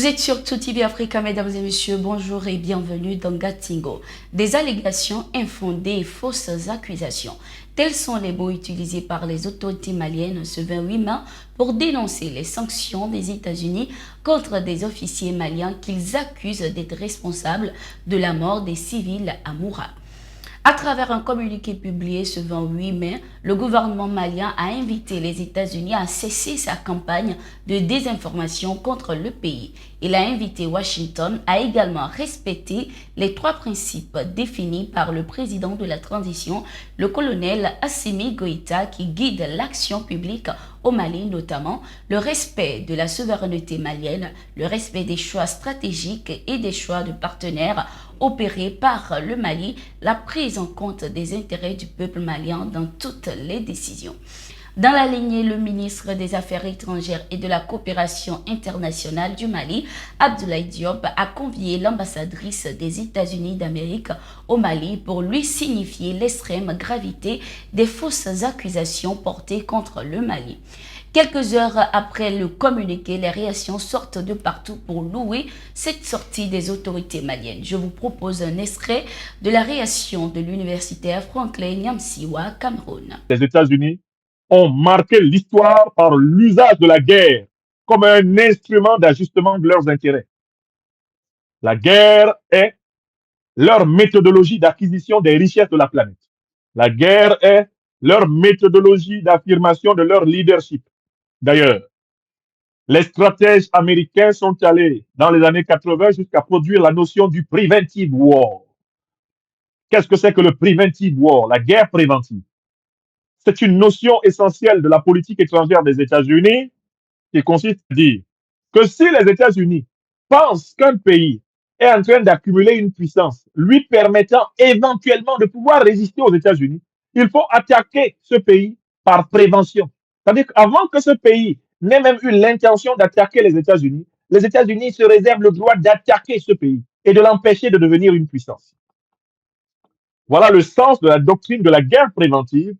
Vous êtes sur Tout TV Africa, mesdames et messieurs, bonjour et bienvenue dans Gatingo. Des allégations infondées et fausses accusations. Tels sont les mots utilisés par les autorités maliennes ce 28 mai pour dénoncer les sanctions des États-Unis contre des officiers maliens qu'ils accusent d'être responsables de la mort des civils à Moura. À travers un communiqué publié ce 28 mai, le gouvernement malien a invité les États-Unis à cesser sa campagne de désinformation contre le pays. Il a invité Washington à également respecter les 3 principes définis par le président de la transition, le colonel Assimi Goïta, qui guide l'action publique au Mali, notamment le respect de la souveraineté malienne, le respect des choix stratégiques et des choix de partenaires opérés par le Mali, la prise en compte des intérêts du peuple malien dans toutes les décisions. Dans la lignée, le ministre des Affaires étrangères et de la coopération internationale du Mali, Abdoulaye Diop, a convié l'ambassadrice des États-Unis d'Amérique au Mali pour lui signifier l'extrême gravité des fausses accusations portées contre le Mali. Quelques heures après le communiqué, les réactions sortent de partout pour louer cette sortie des autorités maliennes. Je vous propose un extrait de la réaction de l'universitaire Franklin Nyamsiwa, Cameroun. Les États-Unis ont marqué l'histoire par l'usage de la guerre comme un instrument d'ajustement de leurs intérêts. La guerre est leur méthodologie d'acquisition des richesses de la planète. La guerre est leur méthodologie d'affirmation de leur leadership. D'ailleurs, les stratèges américains sont allés dans les années 80 jusqu'à produire la notion du preventive war. Qu'est-ce que c'est que le preventive war, la guerre préventive? C'est une notion essentielle de la politique étrangère des États-Unis qui consiste à dire que si les États-Unis pensent qu'un pays est en train d'accumuler une puissance lui permettant éventuellement de pouvoir résister aux États-Unis, il faut attaquer ce pays par prévention. C'est-à-dire qu'avant que ce pays n'ait même eu l'intention d'attaquer les États-Unis se réservent le droit d'attaquer ce pays et de l'empêcher de devenir une puissance. Voilà le sens de la doctrine de la guerre préventive,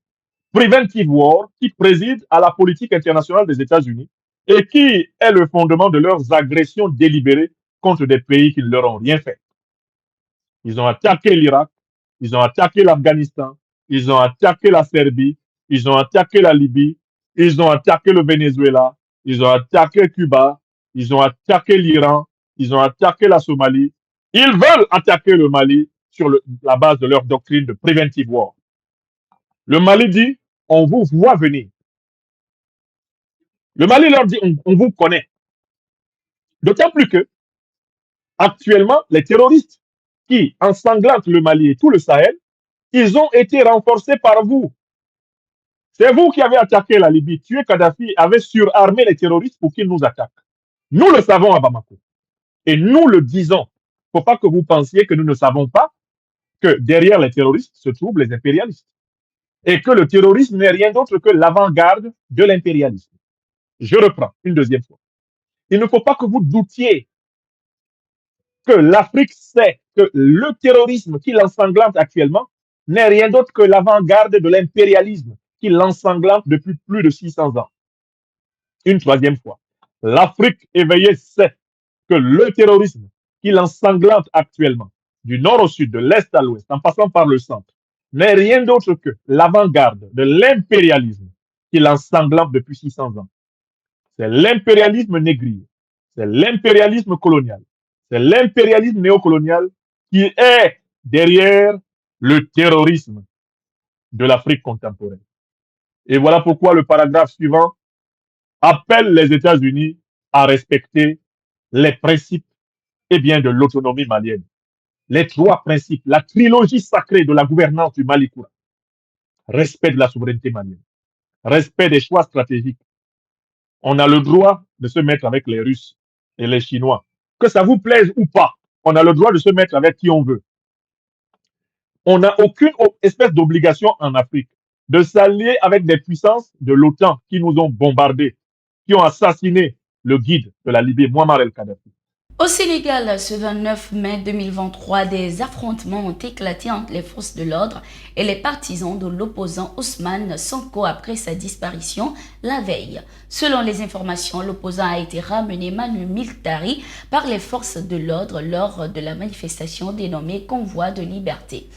preventive war, qui préside à la politique internationale des États-Unis et qui est le fondement de leurs agressions délibérées contre des pays qui ne leur ont rien fait. Ils ont attaqué l'Irak, ils ont attaqué l'Afghanistan, ils ont attaqué la Serbie, ils ont attaqué la Libye, ils ont attaqué le Venezuela, ils ont attaqué Cuba, ils ont attaqué l'Iran, ils ont attaqué la Somalie. Ils veulent attaquer le Mali sur la base de leur doctrine de preventive war. Le Mali dit, on vous voit venir. Le Mali leur dit, on vous connaît. D'autant plus que, actuellement, les terroristes qui ensanglantent le Mali et tout le Sahel, ils ont été renforcés par vous. C'est vous qui avez attaqué la Libye, tué Kadhafi, avez surarmé les terroristes pour qu'ils nous attaquent. Nous le savons à Bamako. Et nous le disons. Il ne faut pas que vous pensiez que nous ne savons pas que derrière les terroristes se trouvent les impérialistes. Et que le terrorisme n'est rien d'autre que l'avant-garde de l'impérialisme. Je reprends une deuxième fois. Il ne faut pas que vous doutiez que l'Afrique sait que le terrorisme qui l'ensanglante actuellement n'est rien d'autre que l'avant-garde de l'impérialisme qui l'ensanglante depuis plus de 600 ans. Une troisième fois, l'Afrique éveillée sait que le terrorisme qui l'ensanglante actuellement, du nord au sud, de l'est à l'ouest, en passant par le centre, n'est rien d'autre que l'avant-garde de l'impérialisme qui l'ensanglante depuis 600 ans. C'est l'impérialisme négrier, c'est l'impérialisme colonial, c'est l'impérialisme néocolonial qui est derrière le terrorisme de l'Afrique contemporaine. Et voilà pourquoi le paragraphe suivant appelle les États-Unis à respecter les principes de l'autonomie malienne. Les 3 principes, la trilogie sacrée de la gouvernance du Mali Koura. Respect de la souveraineté malienne, respect des choix stratégiques. On a le droit de se mettre avec les Russes et les Chinois. Que ça vous plaise ou pas, on a le droit de se mettre avec qui on veut. On n'a aucune espèce d'obligation en Afrique de s'allier avec des puissances de l'OTAN qui nous ont bombardés, qui ont assassiné le guide de la Libye, Muammar el-Kadhafi. Au Sénégal, ce 29 mai 2023, des affrontements ont éclaté entre les forces de l'ordre et les partisans de l'opposant Ousmane Sonko après sa disparition la veille. Selon les informations, l'opposant a été ramené manu militari par les forces de l'ordre lors de la manifestation dénommée Convoi de liberté.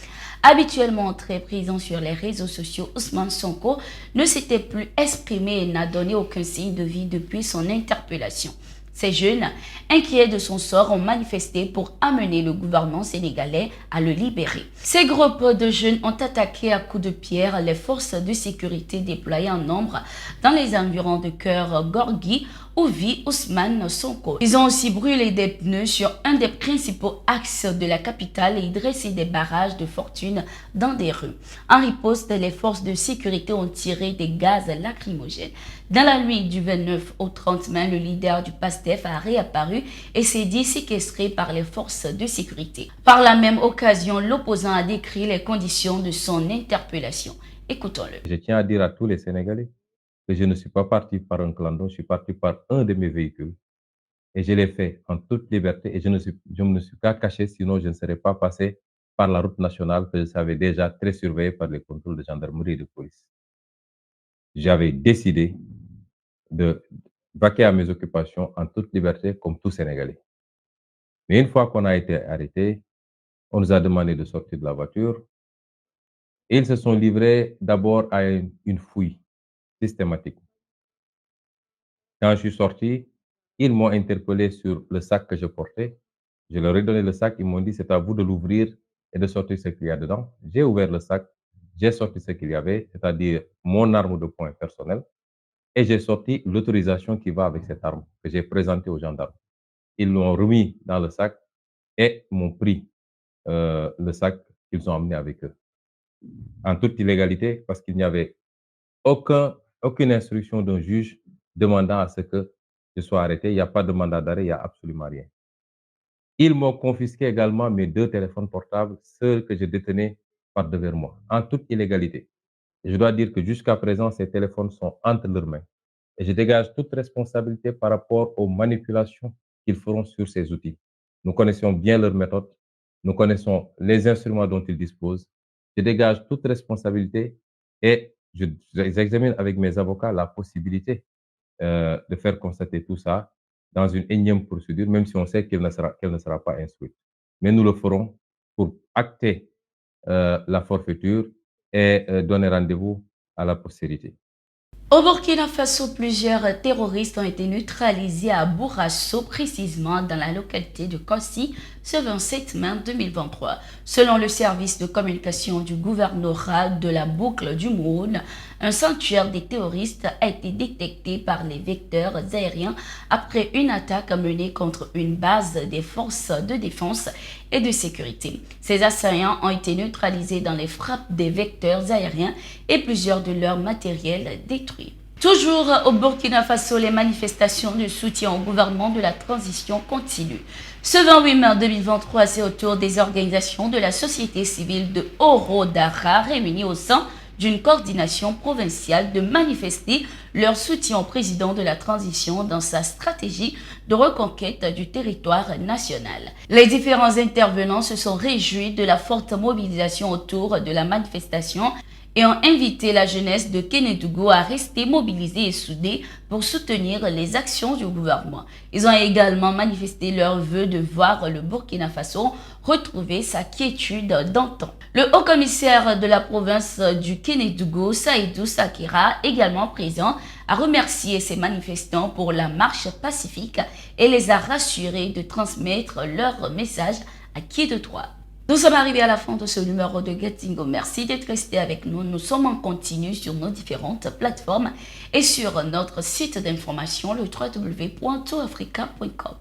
Habituellement très présent sur les réseaux sociaux, Ousmane Sonko ne s'était plus exprimé et n'a donné aucun signe de vie depuis son interpellation. Ces jeunes, inquiets de son sort, ont manifesté pour amener le gouvernement sénégalais à le libérer. Ces groupes de jeunes ont attaqué à coups de pierre les forces de sécurité déployées en nombre dans les environs de Keur Gorgui où vit Ousmane Sonko. Ils ont aussi brûlé des pneus sur un des principaux axes de la capitale et dressé des barrages de fortune dans des rues. En riposte, les forces de sécurité ont tiré des gaz lacrymogènes. Dans la nuit du 29 au 30 mai, le leader du PASTEF a réapparu et s'est dit séquestré par les forces de sécurité. Par la même occasion, l'opposant a décrit les conditions de son interpellation. Écoutons-le. Je tiens à dire à tous les Sénégalais que je ne suis pas parti par un clandon, je suis parti par un de mes véhicules. Et je l'ai fait en toute liberté et je me ne suis qu'à cacher, sinon je ne serais pas passé par la route nationale que je savais déjà très surveillée par les contrôles de gendarmerie et de police. J'avais décidé de vaquer à mes occupations en toute liberté comme tout Sénégalais. Mais une fois qu'on a été arrêté, on nous a demandé de sortir de la voiture. Et ils se sont livrés d'abord à une fouille systématique. Quand je suis sorti, ils m'ont interpellé sur le sac que je portais. Je leur ai donné le sac, ils m'ont dit c'est à vous de l'ouvrir et de sortir ce qu'il y a dedans. J'ai ouvert le sac, j'ai sorti ce qu'il y avait, c'est-à-dire mon arme de poing personnelle, et j'ai sorti l'autorisation qui va avec cette arme que j'ai présentée aux gendarmes. Ils l'ont remis dans le sac et m'ont pris le sac qu'ils ont amené avec eux. En toute illégalité, parce qu'il n'y avait aucune instruction d'un juge demandant à ce que je sois arrêté. Il n'y a pas de mandat d'arrêt, il n'y a absolument rien. Ils m'ont confisqué également mes 2 téléphones portables, ceux que je détenais par devers moi, en toute illégalité. Et je dois dire que jusqu'à présent, ces téléphones sont entre leurs mains. Et je dégage toute responsabilité par rapport aux manipulations qu'ils feront sur ces outils. Nous connaissons bien leurs méthodes, nous connaissons les instruments dont ils disposent. Je dégage toute responsabilité et j'examine avec mes avocats la possibilité de faire constater tout ça dans une énième procédure, même si on sait qu'elle ne sera pas instruite. Mais nous le ferons pour acter la forfaiture et donner rendez-vous à la postérité. Au Burkina Faso, plusieurs terroristes ont été neutralisés à Bourasso, précisément dans la localité de Kossi, ce 27 mai 2023. Selon le service de communication du gouvernorat de la boucle du Moun, un sanctuaire des terroristes a été détecté par les vecteurs aériens après une attaque menée contre une base des forces de défense et de sécurité. Ces assaillants ont été neutralisés dans les frappes des vecteurs aériens et plusieurs de leurs matériels détruits. Toujours au Burkina Faso, les manifestations de soutien au gouvernement de la transition continuent. Ce 28 mai 2023, c'est au tour des organisations de la société civile de Oro-Dara réunies au sein d'une coordination provinciale de manifester leur soutien au président de la transition dans sa stratégie de reconquête du territoire national. Les différents intervenants se sont réjouis de la forte mobilisation autour de la manifestation et ont invité la jeunesse de Kénédougou à rester mobilisée et soudée pour soutenir les actions du gouvernement. Ils ont également manifesté leur vœu de voir le Burkina Faso retrouver sa quiétude d'antan. Le haut-commissaire de la province du Kénédougou, Saïdou Sakira, également présent, a remercié ces manifestants pour la marche pacifique et les a rassurés de transmettre leur message à qui de droit. Nous sommes arrivés à la fin de ce numéro de Gatingo. Merci d'être resté avec nous. Nous sommes en continu sur nos différentes plateformes et sur notre site d'information, le www.toafrica.com.